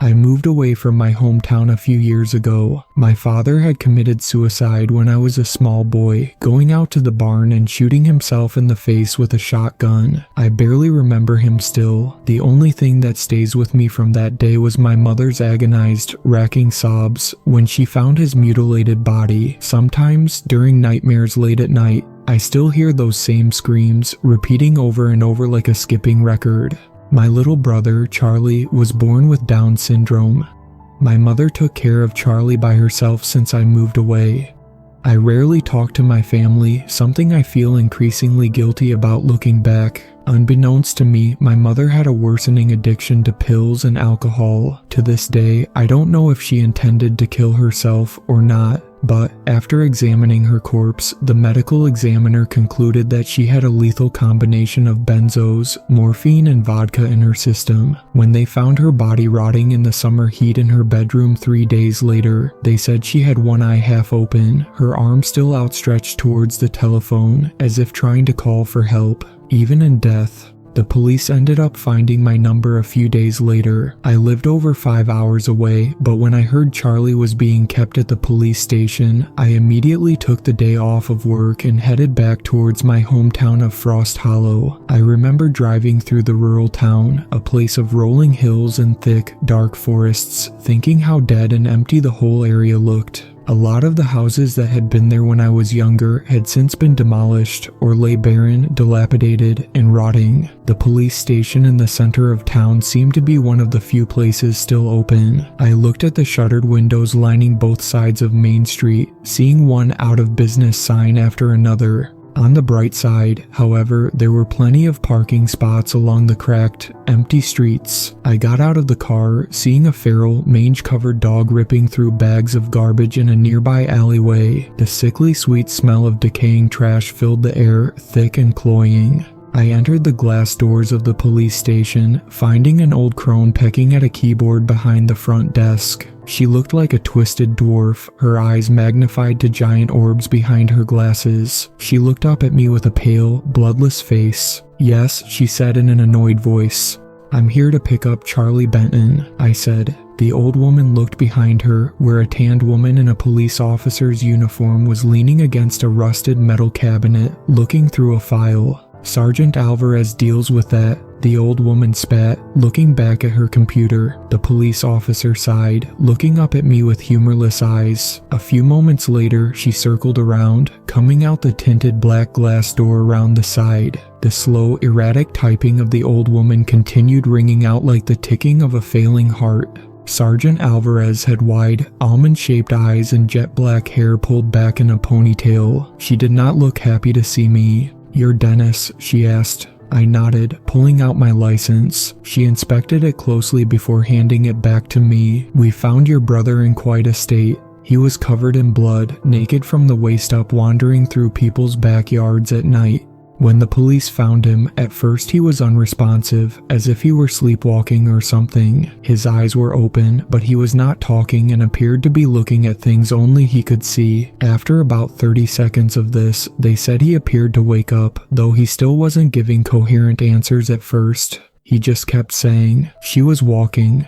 I moved away from my hometown a few years ago. My father had committed suicide when I was a small boy, going out to the barn and shooting himself in the face with a shotgun. I barely remember him still. The only thing that stays with me from that day was my mother's agonized, racking sobs when she found his mutilated body. Sometimes, during nightmares late at night, I still hear those same screams, repeating over and over like a skipping record. My little brother, Charlie, was born with Down syndrome. My mother took care of Charlie by herself since I moved away. I rarely talk to my family, something I feel increasingly guilty about looking back. Unbeknownst to me, my mother had a worsening addiction to pills and alcohol. To this day, I don't know if she intended to kill herself or not. But after examining her corpse, the medical examiner concluded that she had a lethal combination of benzos, morphine, and vodka in her system. When they found her body rotting in the summer heat in her bedroom 3 days later, they said she had one eye half open, her arm still outstretched towards the telephone, as if trying to call for help. Even in death, the police ended up finding my number a few days later. I lived over 5 hours away, but when I heard Charlie was being kept at the police station, I immediately took the day off of work and headed back towards my hometown of Frost Hollow. I remember driving through the rural town, a place of rolling hills and thick, dark forests, thinking how dead and empty the whole area looked. A lot of the houses that had been there when I was younger had since been demolished or lay barren, dilapidated, and rotting. The police station in the center of town seemed to be one of the few places still open. I looked at the shuttered windows lining both sides of Main Street, seeing one out of business sign after another. On the bright side, however, there were plenty of parking spots along the cracked, empty streets. I got out of the car, seeing a feral, mange-covered dog ripping through bags of garbage in a nearby alleyway. The sickly sweet smell of decaying trash filled the air, thick and cloying. I entered the glass doors of the police station, finding an old crone pecking at a keyboard behind the front desk. She looked like a twisted dwarf, her eyes magnified to giant orbs behind her glasses. She looked up at me with a pale, bloodless face. "Yes," she said in an annoyed voice. "I'm here to pick up Charlie Benton," I said. The old woman looked behind her, where a tanned woman in a police officer's uniform was leaning against a rusted metal cabinet, looking through a file. "Sergeant Alvarez deals with that," the old woman spat, looking back at her computer. The police officer sighed, looking up at me with humorless eyes. A few moments later, she circled around, coming out the tinted black glass door around the side. The slow, erratic typing of the old woman continued ringing out like the ticking of a failing heart. Sergeant Alvarez had wide, almond-shaped eyes and jet black hair pulled back in a ponytail. She did not look happy to see me. "You're Dennis?" she asked. I nodded, pulling out my license. She inspected it closely before handing it back to me. "We found your brother in quite a state. He was covered in blood, naked from the waist up, wandering through people's backyards at night. When the police found him, at first he was unresponsive, as if he were sleepwalking or something. His eyes were open, but he was not talking and appeared to be looking at things only he could see. After about 30 seconds of this, they said he appeared to wake up, though he still wasn't giving coherent answers at first. He just kept saying, she was walking.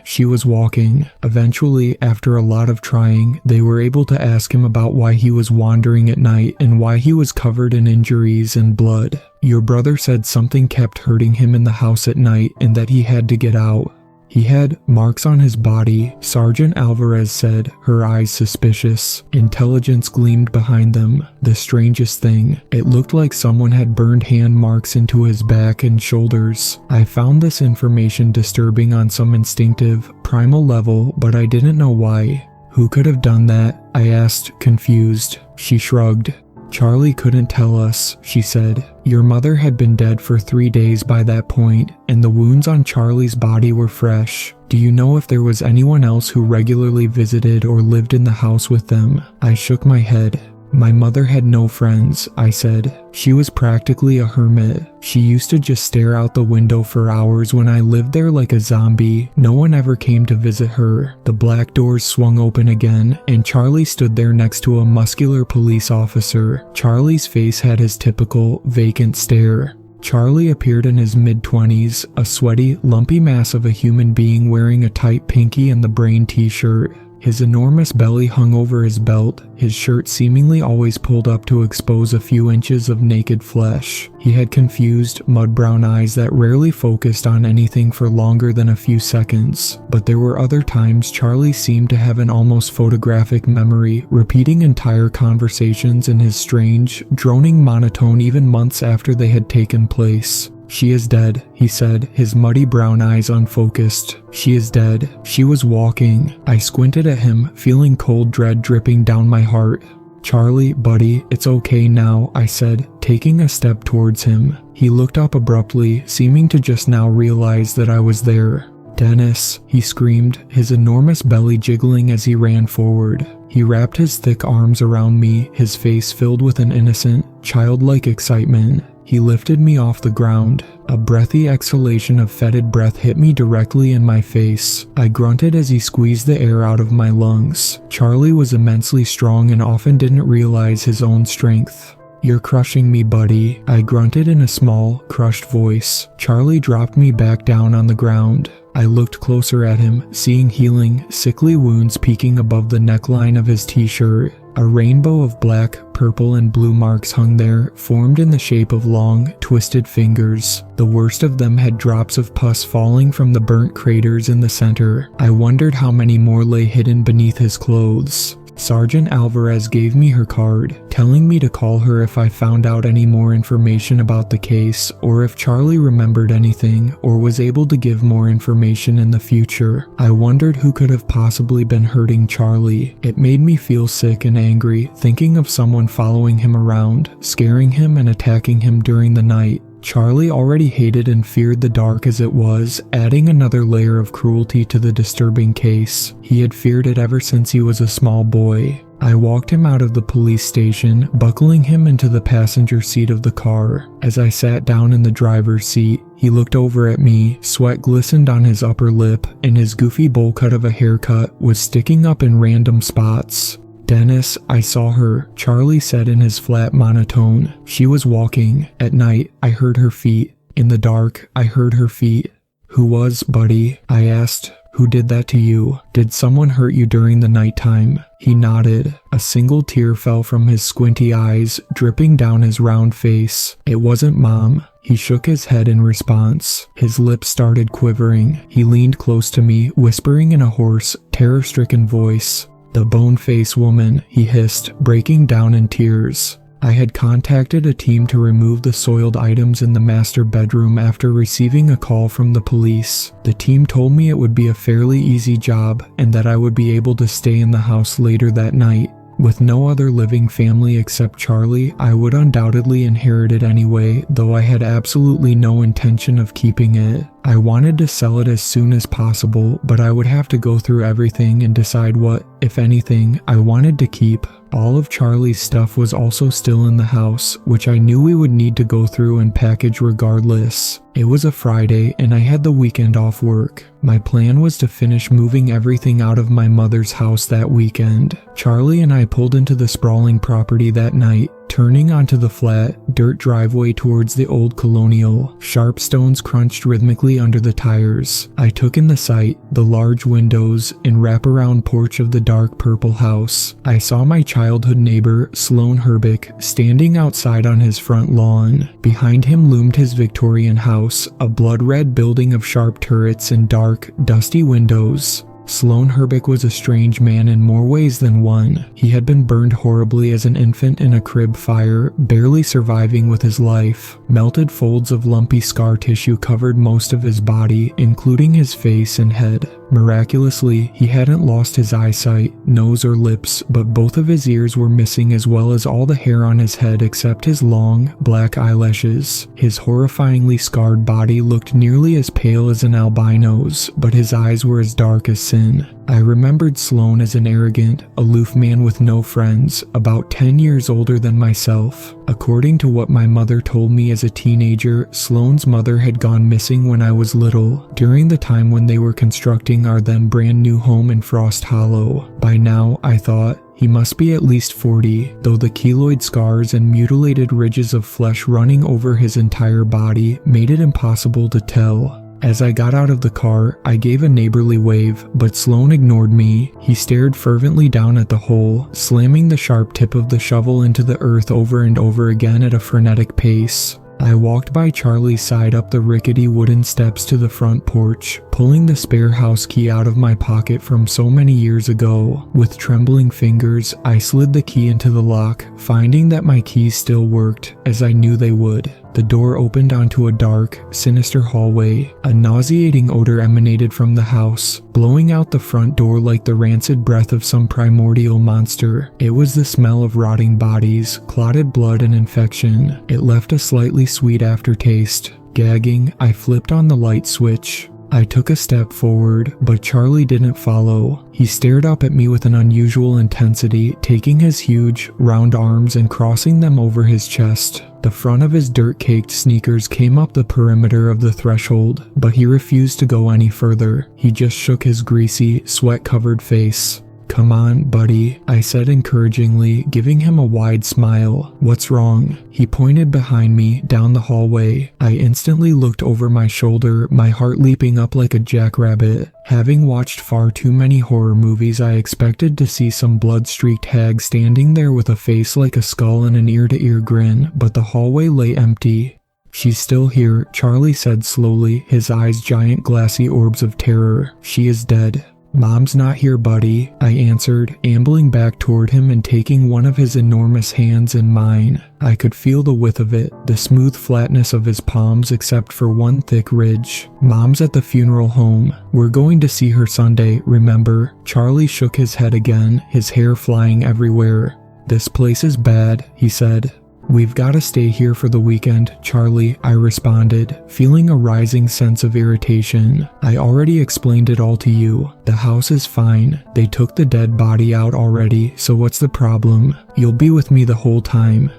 Eventually, after a lot of trying, they were able to ask him about why he was wandering at night and why he was covered in injuries and blood. Your brother said something kept hurting him in the house at night and that he had to get out. He had marks on his body, Sergeant Alvarez said, her eyes suspicious. Intelligence gleamed behind them. The strangest thing, it looked like someone had burned hand marks into his back and shoulders. I found this information disturbing on some instinctive, primal level, but I didn't know why. Who could have done that? I asked, confused. She shrugged. Charlie couldn't tell us, she said. Your mother had been dead for 3 days by that point, and the wounds on Charlie's body were fresh. Do you know if there was anyone else who regularly visited or lived in the house with them? I shook my head. My mother had no friends, I said. She was practically a hermit. She used to just stare out the window for hours when I lived there like a zombie. No one ever came to visit her. The black doors swung open again, and Charlie stood there next to a muscular police officer. Charlie's face had his typical vacant stare. Charlie appeared in his mid-20s, a sweaty, lumpy mass of a human being wearing a tight pinky and the brain t-shirt. His enormous belly hung over his belt, his shirt seemingly always pulled up to expose a few inches of naked flesh. He had confused, mud-brown eyes that rarely focused on anything for longer than a few seconds. But there were other times Charlie seemed to have an almost photographic memory, repeating entire conversations in his strange, droning monotone even months after they had taken place. "She is dead," he said, his muddy brown eyes unfocused. "She is dead. She was walking." I squinted at him, feeling cold dread dripping down my heart. "Charlie, buddy, it's okay now," I said, taking a step towards him. He looked up abruptly, seeming to just now realize that I was there. "Dennis," he screamed, his enormous belly jiggling as he ran forward. He wrapped his thick arms around me, his face filled with an innocent, childlike excitement. He lifted me off the ground. A breathy exhalation of fetid breath hit me directly in my face. I grunted as he squeezed the air out of my lungs. Charlie was immensely strong and often didn't realize his own strength. "You're crushing me, buddy," I grunted in a small, crushed voice. Charlie dropped me back down on the ground. I looked closer at him, seeing healing, sickly wounds peeking above the neckline of his t-shirt. A rainbow of black, purple, and blue marks hung there, formed in the shape of long, twisted fingers. The worst of them had drops of pus falling from the burnt craters in the center. I wondered how many more lay hidden beneath his clothes. Sergeant Alvarez gave me her card, telling me to call her if I found out any more information about the case, or if Charlie remembered anything, or was able to give more information in the future. I wondered who could have possibly been hurting Charlie. It made me feel sick and angry, thinking of someone following him around, scaring him and attacking him during the night. Charlie already hated and feared the dark as it was, adding another layer of cruelty to the disturbing case. He had feared it ever since he was a small boy. I walked him out of the police station, buckling him into the passenger seat of the car. As I sat down in the driver's seat, he looked over at me, sweat glistened on his upper lip, and his goofy bowl cut of a haircut was sticking up in random spots. "Dennis, I saw her," Charlie said in his flat monotone. "She was walking. At night, I heard her feet. In the dark, I heard her feet." "Who was, buddy?" I asked. "Who did that to you? Did someone hurt you during the nighttime?" He nodded. A single tear fell from his squinty eyes, dripping down his round face. "It wasn't Mom." He shook his head in response. His lips started quivering. He leaned close to me, whispering in a hoarse, terror-stricken voice. "The boneface woman," he hissed, breaking down in tears. I had contacted a team to remove the soiled items in the master bedroom after receiving a call from the police. The team told me it would be a fairly easy job and that I would be able to stay in the house later that night. With no other living family except Charlie, I would undoubtedly inherit it anyway, though I had absolutely no intention of keeping it. I wanted to sell it as soon as possible, but I would have to go through everything and decide what, if anything, I wanted to keep. All of Charlie's stuff was also still in the house, which I knew we would need to go through and package regardless. It was a Friday, and I had the weekend off work. My plan was to finish moving everything out of my mother's house that weekend. Charlie and I pulled into the sprawling property that night, turning onto the flat, dirt driveway towards the old colonial. Sharp stones crunched rhythmically under the tires. I took in the sight, the large windows, and wraparound porch of the dark purple house. I saw my childhood neighbor, Sloan Herbick, standing outside on his front lawn. Behind him loomed his Victorian house, a blood-red building of sharp turrets and dark, dusty windows. Sloan Herbick was a strange man in more ways than one. He had been burned horribly as an infant in a crib fire, barely surviving with his life. Melted folds of lumpy scar tissue covered most of his body, including his face and head. Miraculously, he hadn't lost his eyesight, nose or lips, but both of his ears were missing as well as all the hair on his head except his long, black eyelashes. His horrifyingly scarred body looked nearly as pale as an albino's, but his eyes were as dark as sin. I remembered Sloan as an arrogant, aloof man with no friends, about 10 years older than myself. According to what my mother told me as a teenager, Sloan's mother had gone missing when I was little, during the time when they were constructing our then brand new home in Frost Hollow. By now, I thought, he must be at least 40, though the keloid scars and mutilated ridges of flesh running over his entire body made it impossible to tell. As I got out of the car, I gave a neighborly wave, but Sloan ignored me. He stared fervently down at the hole, slamming the sharp tip of the shovel into the earth over and over again at a frenetic pace. I walked by Charlie's side up the rickety wooden steps to the front porch, pulling the spare house key out of my pocket from so many years ago. With trembling fingers, I slid the key into the lock, finding that my keys still worked, as I knew they would. The door opened onto a dark, sinister hallway. A nauseating odor emanated from the house, blowing out the front door like the rancid breath of some primordial monster. It was the smell of rotting bodies, clotted blood, and infection. It left a slightly sweet aftertaste. Gagging, I flipped on the light switch. I took a step forward, but Charlie didn't follow. He stared up at me with an unusual intensity, taking his huge, round arms and crossing them over his chest. The front of his dirt-caked sneakers came up the perimeter of the threshold, but he refused to go any further. He just shook his greasy, sweat-covered face. "Come on, buddy," I said encouragingly, giving him a wide smile. "What's wrong?" He pointed behind me, down the hallway. I instantly looked over my shoulder, my heart leaping up like a jackrabbit. Having watched far too many horror movies, I expected to see some blood-streaked hag standing there with a face like a skull and an ear-to-ear grin, but the hallway lay empty. "She's still here," Charlie said slowly, his eyes giant glassy orbs of terror. "She is dead." "Mom's not here, buddy," I answered, ambling back toward him and taking one of his enormous hands in mine. I could feel the width of it, the smooth flatness of his palms except for one thick ridge. "Mom's at the funeral home. We're going to see her Sunday, remember?" Charlie shook his head again, his hair flying everywhere. "This place is bad," he said. "We've got to stay here for the weekend, Charlie," I responded, feeling a rising sense of irritation. "I already explained it all to you. The house is fine. They took the dead body out already, so what's the problem? You'll be with me the whole time."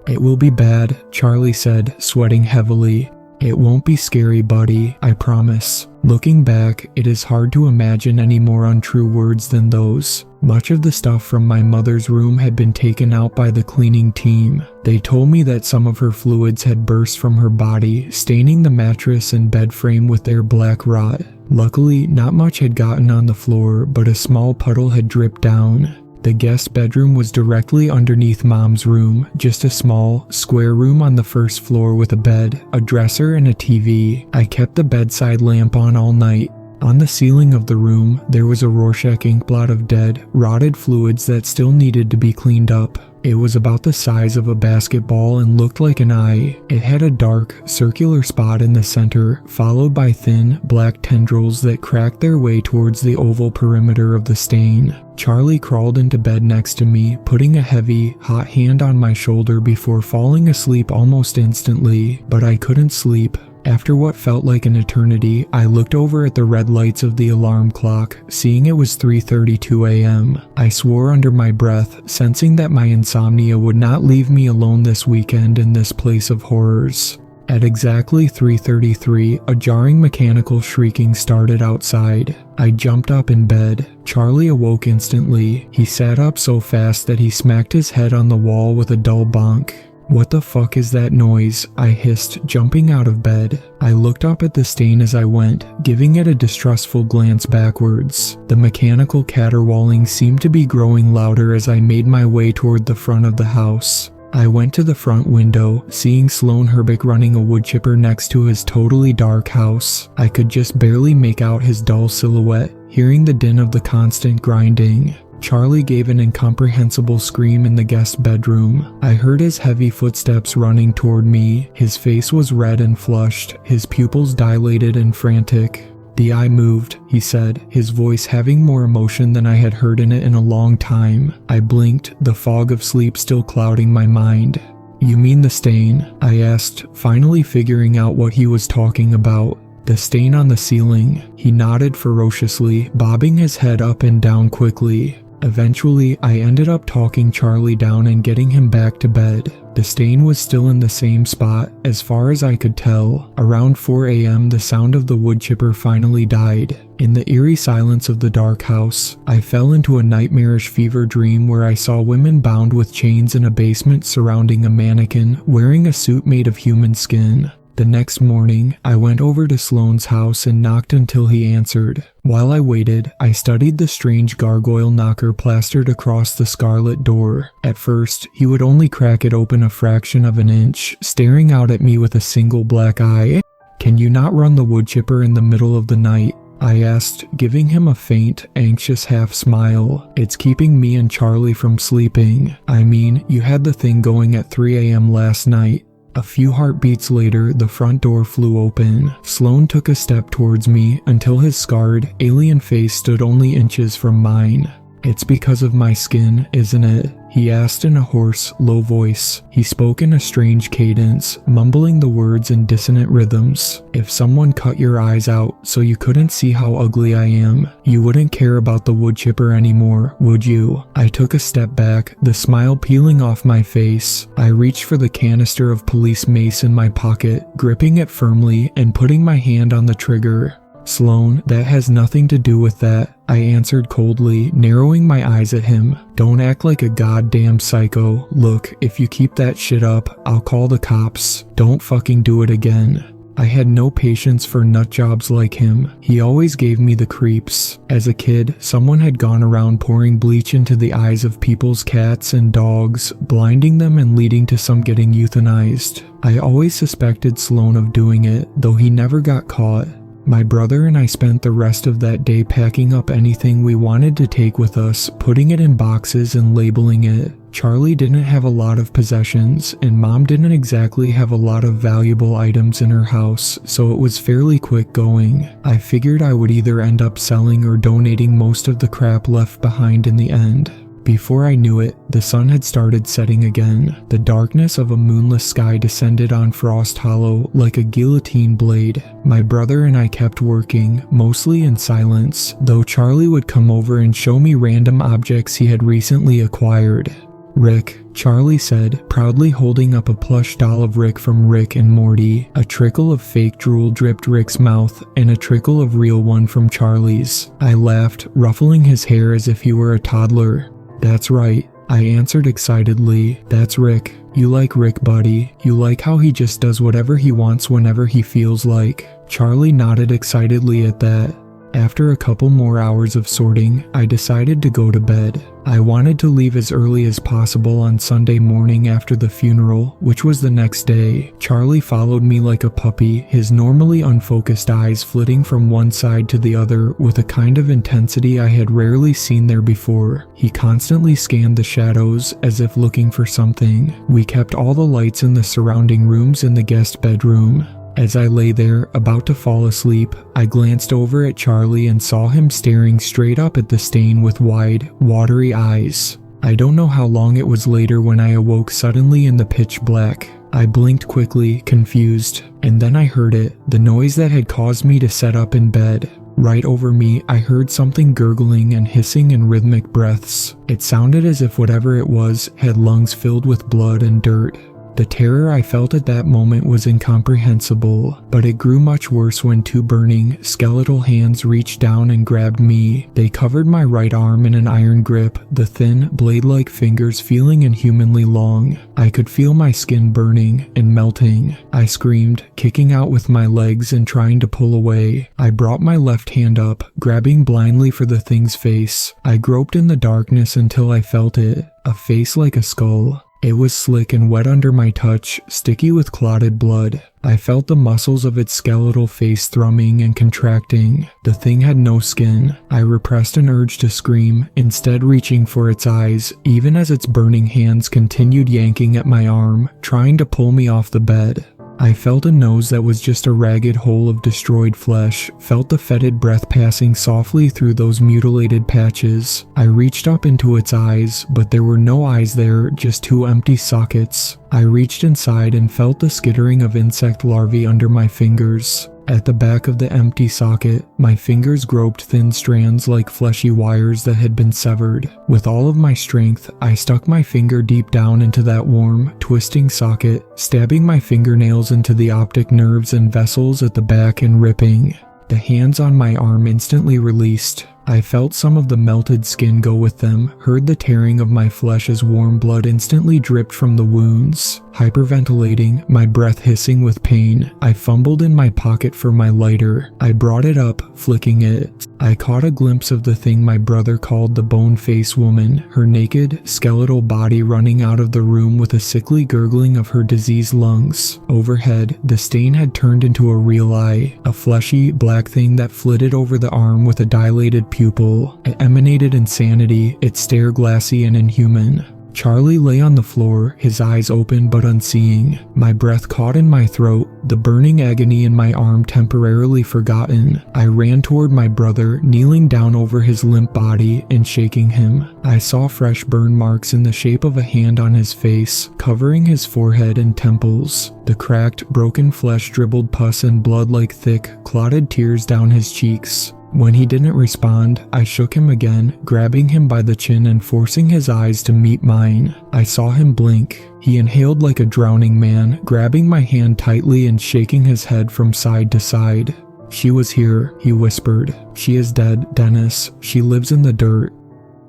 "It will be bad," Charlie said, sweating heavily. "It won't be scary, buddy, I promise." Looking back, it is hard to imagine any more untrue words than those. Much of the stuff from my mother's room had been taken out by the cleaning team. They told me that some of her fluids had burst from her body, staining the mattress and bed frame with their black rot. Luckily, not much had gotten on the floor, but a small puddle had dripped down. The guest bedroom was directly underneath Mom's room, just a small, square room on the first floor with a bed, a dresser, and a TV. I kept the bedside lamp on all night. On the ceiling of the room, there was a Rorschach inkblot of dead, rotted fluids that still needed to be cleaned up. It was about the size of a basketball and looked like an eye. It had a dark, circular spot in the center, followed by thin, black tendrils that cracked their way towards the oval perimeter of the stain. Charlie crawled into bed next to me, putting a heavy, hot hand on my shoulder before falling asleep almost instantly, but I couldn't sleep. After what felt like an eternity, I looked over at the red lights of the alarm clock, seeing it was 3:32 a.m. I swore under my breath, sensing that my insomnia would not leave me alone this weekend in this place of horrors. At exactly 3:33, a jarring mechanical shrieking started outside. I jumped up in bed. Charlie awoke instantly. He sat up so fast that he smacked his head on the wall with a dull bonk. "What the fuck is that noise?" I hissed, jumping out of bed. I looked up at the stain as I went, giving it a distrustful glance backwards. The mechanical caterwauling seemed to be growing louder as I made my way toward the front of the house. I went to the front window, seeing Sloan Herbick running a wood chipper next to his totally dark house. I could just barely make out his dull silhouette, hearing the din of the constant grinding. Charlie gave an incomprehensible scream in the guest bedroom. I heard his heavy footsteps running toward me. His face was red and flushed, his pupils dilated and frantic. "The eye moved," he said, his voice having more emotion than I had heard in it in a long time. I blinked, the fog of sleep still clouding my mind. "You mean the stain?" I asked, finally figuring out what he was talking about. The stain on the ceiling. He nodded ferociously, bobbing his head up and down quickly. Eventually, I ended up talking Charlie down and getting him back to bed. The stain was still in the same spot, as far as I could tell. Around 4 a.m., the sound of the wood chipper finally died. In the eerie silence of the dark house, I fell into a nightmarish fever dream where I saw women bound with chains in a basement surrounding a mannequin wearing a suit made of human skin. The next morning, I went over to Sloane's house and knocked until he answered. While I waited, I studied the strange gargoyle knocker plastered across the scarlet door. At first, he would only crack it open a fraction of an inch, staring out at me with a single black eye. "Can you not run the wood chipper in the middle of the night?" I asked, giving him a faint, anxious half smile. "It's keeping me and Charlie from sleeping. I mean, you had the thing going at 3 a.m. last night." A few heartbeats later, the front door flew open. Sloane took a step towards me until his scarred, alien face stood only inches from mine. "It's because of my skin, isn't it?" he asked in a hoarse, low voice. He spoke in a strange cadence, mumbling the words in dissonant rhythms. "If someone cut your eyes out so you couldn't see how ugly I am, you wouldn't care about the wood chipper anymore, would you?" I took a step back, the smile peeling off my face. I reached for the canister of police mace in my pocket, gripping it firmly and putting my hand on the trigger. "Sloane, that has nothing to do with that," I answered coldly, narrowing my eyes at him. "Don't act like a goddamn psycho. Look, if you keep that shit up, I'll call the cops. Don't fucking do it again." I had no patience for nutjobs like him. He always gave me the creeps. As a kid, someone had gone around pouring bleach into the eyes of people's cats and dogs, blinding them and leading to some getting euthanized. I always suspected Sloane of doing it, though he never got caught. My brother and I spent the rest of that day packing up anything we wanted to take with us, putting it in boxes and labeling it. Charlie didn't have a lot of possessions, and Mom didn't exactly have a lot of valuable items in her house, so it was fairly quick going. I figured I would either end up selling or donating most of the crap left behind in the end. Before I knew it, the sun had started setting again. The darkness of a moonless sky descended on Frost Hollow like a guillotine blade. My brother and I kept working, mostly in silence, though Charlie would come over and show me random objects he had recently acquired. "Rick," Charlie said, proudly holding up a plush doll of Rick from Rick and Morty. A trickle of fake drool dripped Rick's mouth, and a trickle of real one from Charlie's. I laughed, ruffling his hair as if he were a toddler. "That's right," I answered excitedly. "That's Rick. You like Rick, buddy. You like how he just does whatever he wants whenever he feels like." Charlie nodded excitedly at that. After a couple more hours of sorting, I decided to go to bed. I wanted to leave as early as possible on Sunday morning after the funeral, which was the next day. Charlie followed me like a puppy, his normally unfocused eyes flitting from one side to the other with a kind of intensity I had rarely seen there before. He constantly scanned the shadows as if looking for something. We kept all the lights in the surrounding rooms in the guest bedroom. As I lay there, about to fall asleep, I glanced over at Charlie and saw him staring straight up at the stain with wide, watery eyes. I don't know how long it was later when I awoke suddenly in the pitch black. I blinked quickly, confused, and then I heard it, the noise that had caused me to sit up in bed. Right over me, I heard something gurgling and hissing in rhythmic breaths. It sounded as if whatever it was had lungs filled with blood and dirt. The terror I felt at that moment was incomprehensible, but it grew much worse when two burning, skeletal hands reached down and grabbed me. They covered my right arm in an iron grip, the thin, blade-like fingers feeling inhumanly long. I could feel my skin burning and melting. I screamed, kicking out with my legs and trying to pull away. I brought my left hand up, grabbing blindly for the thing's face. I groped in the darkness until I felt it, a face like a skull. It was slick and wet under my touch, sticky with clotted blood. I felt the muscles of its skeletal face thrumming and contracting. The thing had no skin. I repressed an urge to scream, instead reaching for its eyes, even as its burning hands continued yanking at my arm, trying to pull me off the bed. I felt a nose that was just a ragged hole of destroyed flesh, felt the fetid breath passing softly through those mutilated patches. I reached up into its eyes, but there were no eyes there, just two empty sockets. I reached inside and felt the skittering of insect larvae under my fingers. At the back of the empty socket, my fingers groped thin strands like fleshy wires that had been severed. With all of my strength, I stuck my finger deep down into that warm, twisting socket, stabbing my fingernails into the optic nerves and vessels at the back and ripping. The hands on my arm instantly released. I felt some of the melted skin go with them, heard the tearing of my flesh as warm blood instantly dripped from the wounds. Hyperventilating, my breath hissing with pain, I fumbled in my pocket for my lighter. I brought it up, flicking it. I caught a glimpse of the thing my brother called the boneface woman, her naked, skeletal body running out of the room with a sickly gurgling of her diseased lungs. Overhead, the stain had turned into a real eye, a fleshy, black thing that flitted over the arm with a dilated pupil. It emanated insanity, its stare glassy and inhuman. Charlie lay on the floor, his eyes open but unseeing. My breath caught in my throat, the burning agony in my arm temporarily forgotten. I ran toward my brother, kneeling down over his limp body and shaking him. I saw fresh burn marks in the shape of a hand on his face, covering his forehead and temples. The cracked, broken flesh dribbled pus and blood like thick, clotted tears down his cheeks. When he didn't respond, I shook him again, grabbing him by the chin and forcing his eyes to meet mine. I saw him blink. He inhaled like a drowning man, grabbing my hand tightly and shaking his head from side to side. "She was here," he whispered. "She is dead, Dennis. She lives in the dirt."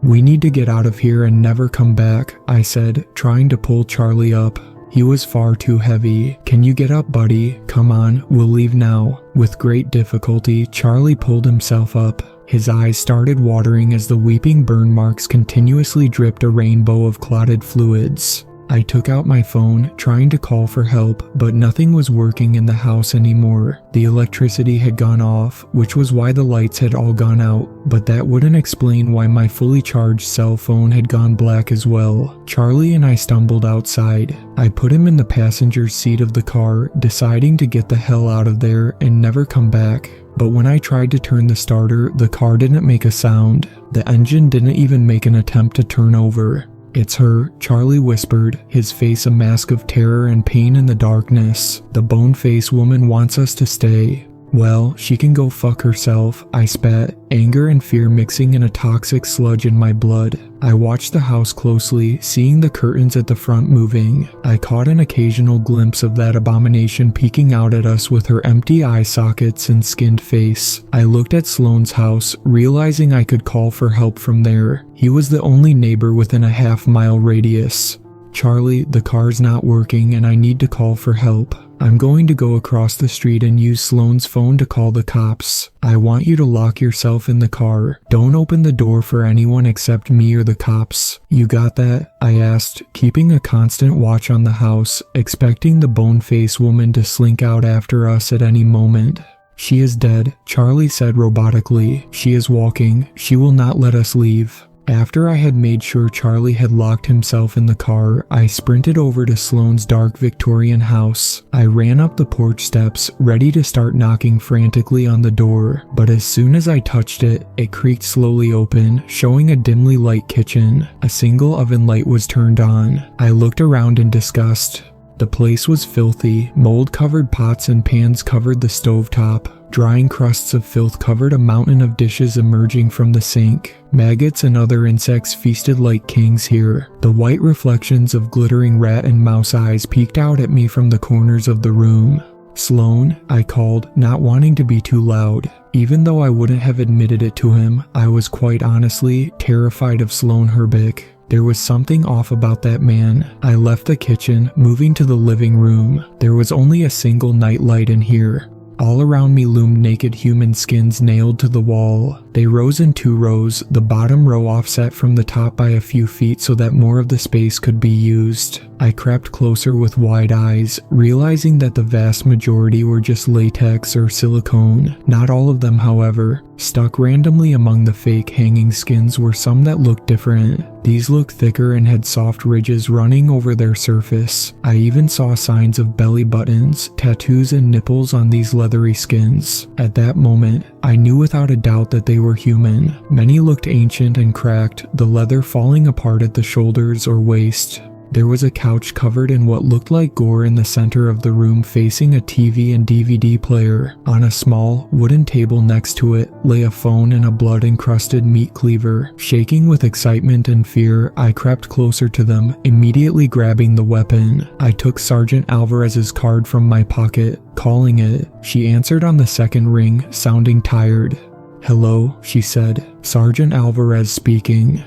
"We need to get out of here and never come back," I said, trying to pull Charlie up. He was far too heavy. "Can you get up, buddy? Come on, we'll leave now." With great difficulty, Charlie pulled himself up. His eyes started watering as the weeping burn marks continuously dripped a rainbow of clotted fluids. I took out my phone, trying to call for help, but nothing was working in the house anymore. The electricity had gone off, which was why the lights had all gone out, but that wouldn't explain why my fully charged cell phone had gone black as well. Charlie and I stumbled outside. I put him in the passenger seat of the car, deciding to get the hell out of there and never come back. But when I tried to turn the starter, the car didn't make a sound. The engine didn't even make an attempt to turn over. "It's her," Charlie whispered, his face a mask of terror and pain in the darkness. "The bone-face woman wants us to stay." "Well, she can go fuck herself," I spat, anger and fear mixing in a toxic sludge in my blood. I watched the house closely, seeing the curtains at the front moving. I caught an occasional glimpse of that abomination peeking out at us with her empty eye sockets and skinned face. I looked at Sloane's house, realizing I could call for help from there. He was the only neighbor within a half-mile radius. "Charlie, the car's not working and I need to call for help. I'm going to go across the street and use Sloane's phone to call the cops. I want you to lock yourself in the car. Don't open the door for anyone except me or the cops. You got that?" I asked, keeping a constant watch on the house, expecting the bone-face woman to slink out after us at any moment. "She is dead," Charlie said robotically. "She is walking. She will not let us leave." After I had made sure Charlie had locked himself in the car, I sprinted over to Sloane's dark Victorian house. I ran up the porch steps, ready to start knocking frantically on the door, but as soon as I touched it, it creaked slowly open, showing a dimly lit kitchen. A single oven light was turned on. I looked around in disgust. The place was filthy. Mold-covered pots and pans covered the stovetop. Drying crusts of filth covered a mountain of dishes emerging from the sink. Maggots and other insects feasted like kings here. The white reflections of glittering rat and mouse eyes peeked out at me from the corners of the room. "Sloane," I called, not wanting to be too loud. Even though I wouldn't have admitted it to him, I was quite honestly terrified of Sloane Herbick. There was something off about that man. I left the kitchen, moving to the living room. There was only a single nightlight in here. All around me loomed naked human skins nailed to the wall. They rose in 2 rows, the bottom row offset from the top by a few feet so that more of the space could be used. I crept closer with wide eyes, realizing that the vast majority were just latex or silicone. Not all of them, however. Stuck randomly among the fake hanging skins were some that looked different. These looked thicker and had soft ridges running over their surface. I even saw signs of belly buttons, tattoos, and nipples on these leathery skins. At that moment, I knew without a doubt that they were human. Many looked ancient and cracked, the leather falling apart at the shoulders or waist. There was a couch covered in what looked like gore in the center of the room, facing a TV and DVD player. On a small, wooden table next to it lay a phone and a blood-encrusted meat cleaver. Shaking with excitement and fear, I crept closer to them, immediately grabbing the weapon. I took Sergeant Alvarez's card from my pocket, calling it. She answered on the second ring, sounding tired. "Hello," she said. "Sergeant Alvarez speaking."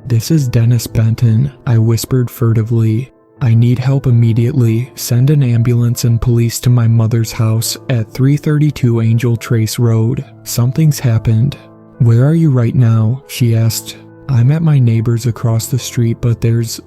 "This is Dennis Benton," I whispered furtively. "I need help immediately. Send an ambulance and police to my mother's house at 332 Angel Trace Road. Something's happened." "Where are you right now?" she asked. "I'm at my neighbor's across the street, but there's,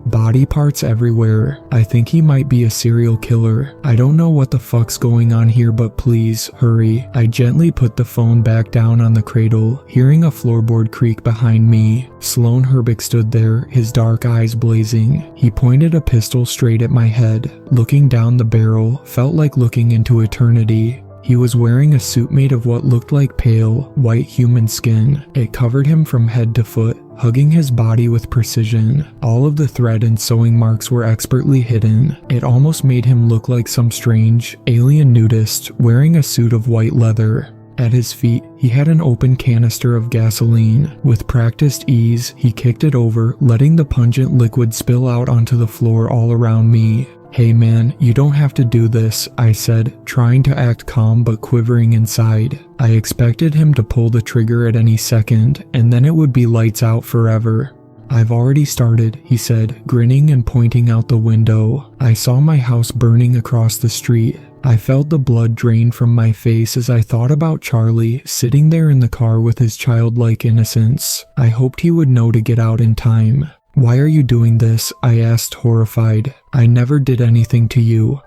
body parts everywhere. I think he might be a serial killer. I don't know what the fuck's going on here, but please, hurry." I gently put the phone back down on the cradle, hearing a floorboard creak behind me. Sloan Herbick stood there, his dark eyes blazing. He pointed a pistol straight at my head. Looking down the barrel felt like looking into eternity. He was wearing a suit made of what looked like pale, white human skin. It covered him from head to foot, hugging his body with precision. All of the thread and sewing marks were expertly hidden. It almost made him look like some strange, alien nudist wearing a suit of white leather. At his feet, he had an open canister of gasoline. With practiced ease, he kicked it over, letting the pungent liquid spill out onto the floor all around me. "Hey man, you don't have to do this," I said, trying to act calm but quivering inside. I expected him to pull the trigger at any second, and then it would be lights out forever. "I've already started," he said, grinning and pointing out the window. I saw my house burning across the street. I felt the blood drain from my face as I thought about Charlie sitting there in the car with his childlike innocence. I hoped he would know to get out in time. "Why are you doing this?" I asked, horrified. "I never did anything to you."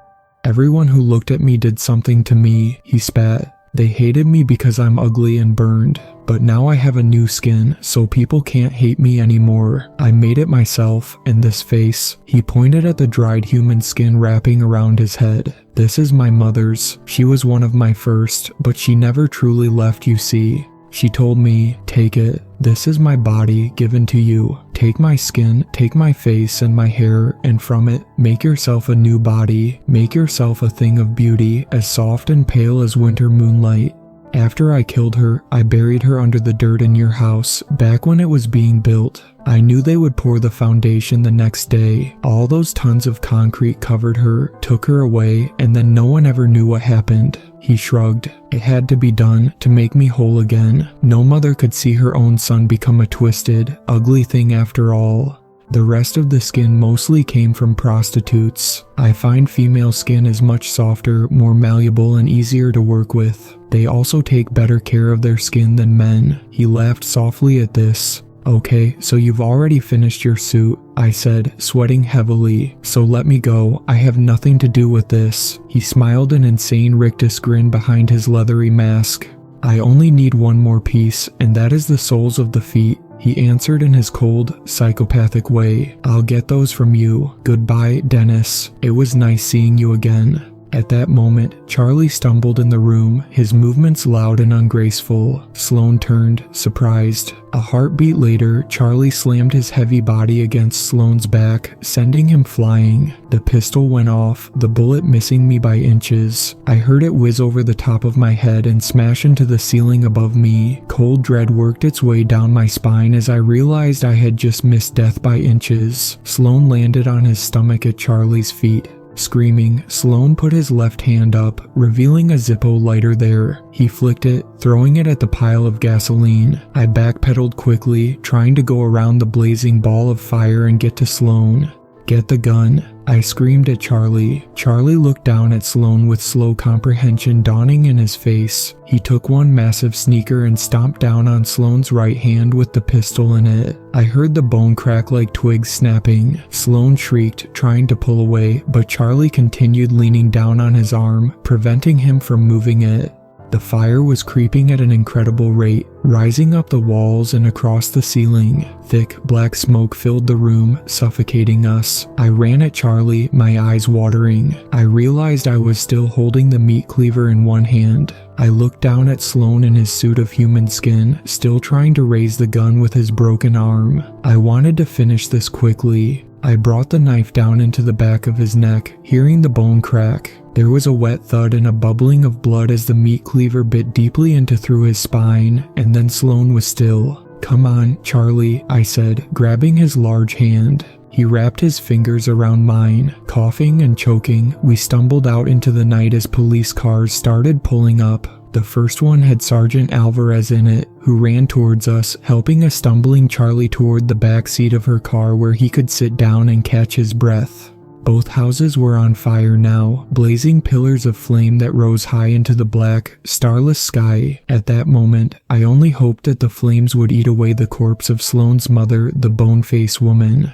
"Everyone who looked at me did something to me," he spat. "They hated me because I'm ugly and burned. But now I have a new skin, so people can't hate me anymore. I made it myself, and this face." He pointed at the dried human skin wrapping around his head. "This is my mother's. She was one of my first, but she never truly left, you see. She told me, 'Take it. This is my body given to you. Take my skin, take my face and my hair, and from it, make yourself a new body. Make yourself a thing of beauty, as soft and pale as winter moonlight.' After I killed her, I buried her under the dirt in your house, back when it was being built. I knew they would pour the foundation the next day. All those tons of concrete covered her, took her away, and then no one ever knew what happened." He shrugged. "It had to be done to make me whole again. No mother could see her own son become a twisted, ugly thing after all." The rest of the skin mostly came from prostitutes. I find female skin is much softer, more malleable, and easier to work with. They also take better care of their skin than men. He laughed softly at this. "Okay, so you've already finished your suit," I said, sweating heavily. "So let me go. I have nothing to do with this." He smiled an insane rictus grin behind his leathery mask. "I only need one more piece, and that is the soles of the feet," he answered in his cold, psychopathic way. "I'll get those from you. Goodbye, Dennis. It was nice seeing you again." At that moment, Charlie stumbled in the room, his movements loud and ungraceful. Sloan turned, surprised. A heartbeat later, Charlie slammed his heavy body against Sloan's back, sending him flying. The pistol went off, the bullet missing me by inches. I heard it whiz over the top of my head and smash into the ceiling above me. Cold dread worked its way down my spine as I realized I had just missed death by inches. Sloan landed on his stomach at Charlie's feet. Screaming, Sloan put his left hand up, revealing a Zippo lighter there. He flicked it, throwing it at the pile of gasoline. I backpedaled quickly, trying to go around the blazing ball of fire and get to Sloan. "Get the gun," I screamed at Charlie. Charlie looked down at Sloan with slow comprehension dawning in his face. He took one massive sneaker and stomped down on Sloan's right hand with the pistol in it. I heard the bone crack like twigs snapping. Sloan shrieked, trying to pull away, but Charlie continued leaning down on his arm, preventing him from moving it. The fire was creeping at an incredible rate, rising up the walls and across the ceiling. Thick, black smoke filled the room, suffocating us. I ran at Charlie, my eyes watering. I realized I was still holding the meat cleaver in one hand. I looked down at Sloan in his suit of human skin, still trying to raise the gun with his broken arm. I wanted to finish this quickly. I brought the knife down into the back of his neck, hearing the bone crack. There was a wet thud and a bubbling of blood as the meat cleaver bit deeply into through his spine, and then Sloan was still. "Come on, Charlie," I said, grabbing his large hand. He wrapped his fingers around mine. Coughing and choking, we stumbled out into the night as police cars started pulling up. The first one had Sergeant Alvarez in it, who ran towards us, helping a stumbling Charlie toward the back seat of her car where he could sit down and catch his breath. Both houses were on fire now, blazing pillars of flame that rose high into the black, starless sky. At that moment, I only hoped that the flames would eat away the corpse of Sloane's mother, the boneface woman.